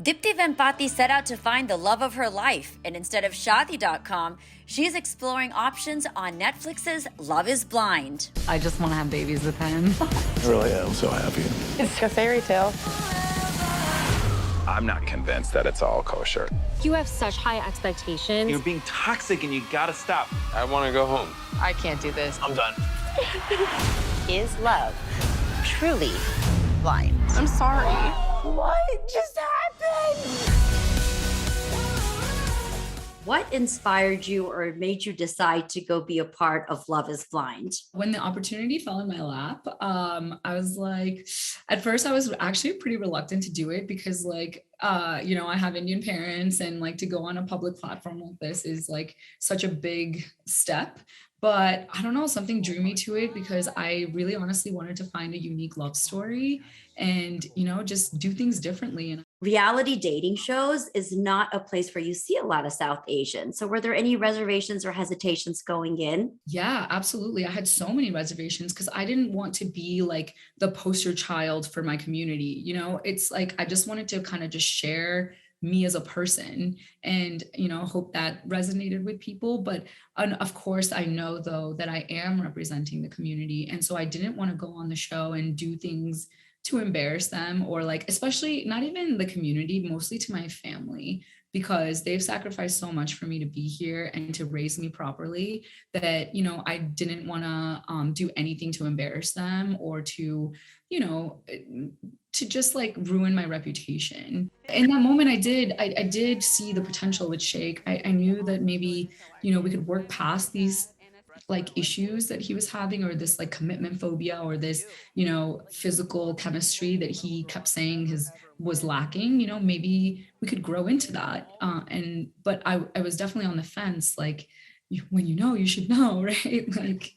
Deepti Vempati set out to find the love of her life, and instead of Shadi.com, she's exploring options on Netflix's Love is Blind. I just want to have babies with him. I really am so happy. It's a fairy tale. I'm not convinced that it's all kosher. You have such high expectations. You're being toxic and you gotta stop. I want to go home. I can't do this. I'm done. Is love truly blind? I'm sorry. What just happened? What inspired you or made you decide to go be a part of Love is Blind? When the opportunity fell in my lap, I was like, at first I was actually pretty reluctant to do it because I have Indian parents, and like to go on a public platform like this is like such a big step. But I don't know, something drew me to it because I really honestly wanted to find a unique love story and, just do things differently. And Reality dating shows is not a place where you see a lot of South Asians. So were there any reservations or hesitations going in? yeah, absolutely. I had so many reservations because I didn't want to be like the poster child for my community. It's like I just wanted to kind of just share me as a person and hope that resonated with people. But of course I know though that I am representing the community, and so I didn't want to go on the show and do things to embarrass them, or like, especially not even the community, mostly to my family, because they've sacrificed so much for me to be here and to raise me properly that I didn't want to do anything to embarrass them or to to just like ruin my reputation. In that moment, I did see the potential with Shake. I knew that maybe, we could work past these like issues that he was having, or this like commitment phobia, or this, physical chemistry that he kept saying was lacking. Maybe we could grow into that. But I was definitely on the fence. Like, when you should know, right? Like.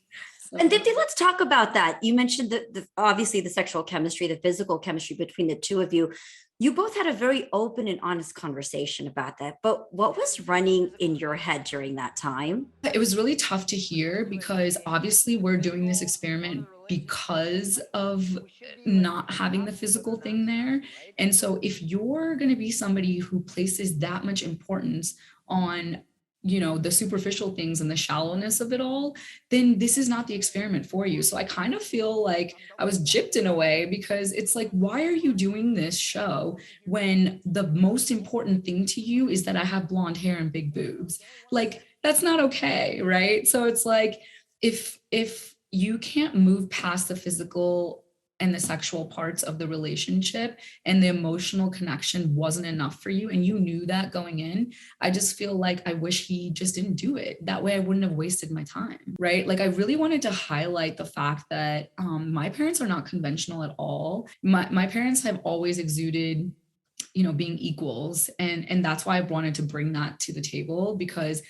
And Deepti, let's talk about that. You mentioned the obviously the sexual chemistry, the physical chemistry between the two of you. You both had a very open and honest conversation about that. But what was running in your head during that time? It was really tough to hear because obviously we're doing this experiment because of not having the physical thing there. And so if you're going to be somebody who places that much importance on the superficial things and the shallowness of it all, then this is not the experiment for you. So I kind of feel like I was gypped in a way, because it's like, why are you doing this show when the most important thing to you is that I have blonde hair and big boobs? Like, that's not okay, right? So it's like, if you can't move past the physical and the sexual parts of the relationship, and the emotional connection wasn't enough for you, and you knew that going in, I just feel like I wish he just didn't do it. That way I wouldn't have wasted my time, right? Like, I really wanted to highlight the fact that my parents are not conventional at all. My parents have always exuded being equals, and that's why I wanted to bring that to the table, because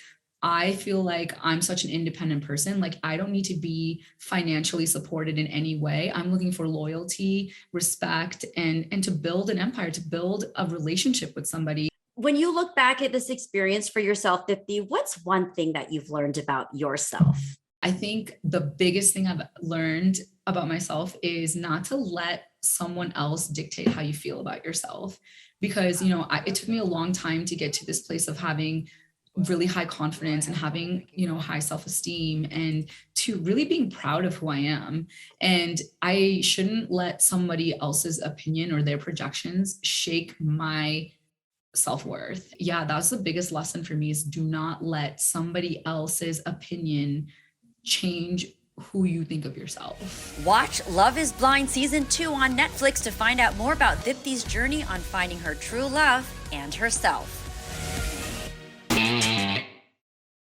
I feel like I'm such an independent person. Like, I don't need to be financially supported in any way. I'm looking for loyalty, respect, and to build an empire, to build a relationship with somebody. When you look back at this experience for yourself, Deepti, what's one thing that you've learned about yourself? I think the biggest thing I've learned about myself is not to let someone else dictate how you feel about yourself. Because, it took me a long time to get to this place of having really high confidence and having, high self-esteem, and to really being proud of who I am. And I shouldn't let somebody else's opinion or their projections shake my self-worth. Yeah, that's the biggest lesson for me, is do not let somebody else's opinion change who you think of yourself. Watch Love is Blind Season 2 on Netflix to find out more about Deepti's journey on finding her true love and herself.